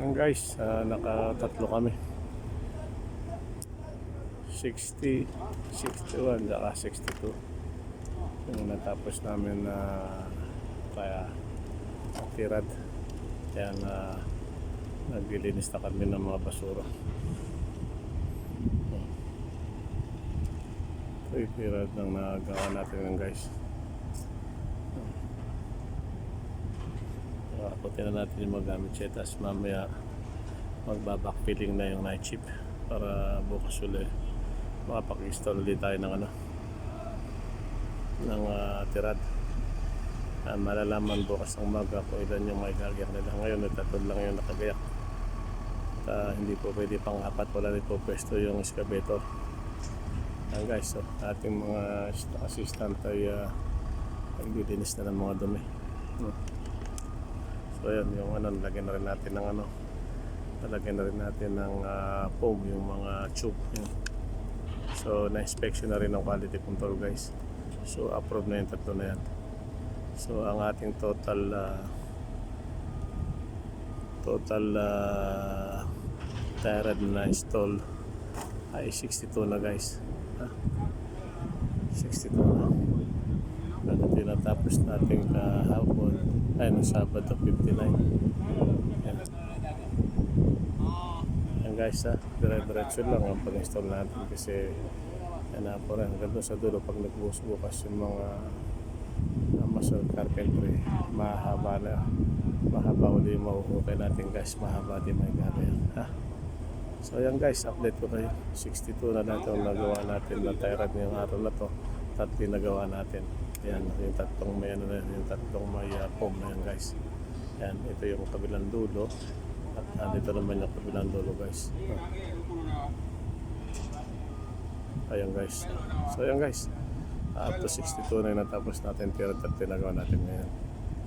Yan guys, nakatatlo kami. 60, 61, saka 62. Yung natapos namin na kaya tirad. Kaya naglilinis na kami ng mga basura. Ito yung tirad ng nagawa natin yan guys. Puti na natin yung magamit siya. Tapos mamaya magbabackfilling na yung night shift para bukas ulit makapag-install ulit tayo ng tirad. Malalaman bukas ng umaga kung ilan yung may gagayak nila. Ngayon tatlo lang yung nakagayak. Hindi po pwede pang apat, wala rin po pwesto yung excavator. Yan guys, so ating mga assistant ay naglilinis na ng mga dumi. So yan, yung lagyan na rin natin ng lalagyan na rin natin ng foam, yung mga tube yun. So na-inspection na rin ng quality control guys. So approve na yung tatlo na yan. So ang ating total tirad na install ay 62 na guys. 62 na. Ano tinatapos natin kahapon ay no Sabado 59. Yan. Yan guys, dire-diretso lang ang pag-install natin kasi yan na po rin hanggang sa dulo. Pag nagbukas yung mga muscle carpentry, mahaba uli yung mahuhukay natin guys, mahaba din may gagawin. So yan guys, update ko kayo. 62 na natin ang nagawa natin na tirad ngayong araw na to. Tatlo nagawa natin. Yan, yung tatlong may yung tatlong may foam na yan guys. Yan, ito yung kabilang dulo. At dito naman yung kabilang dulo guys. Ayan guys. So ayan guys. Up to 62 na yung natapos natin. Pero tatlo nagawa natin ngayon.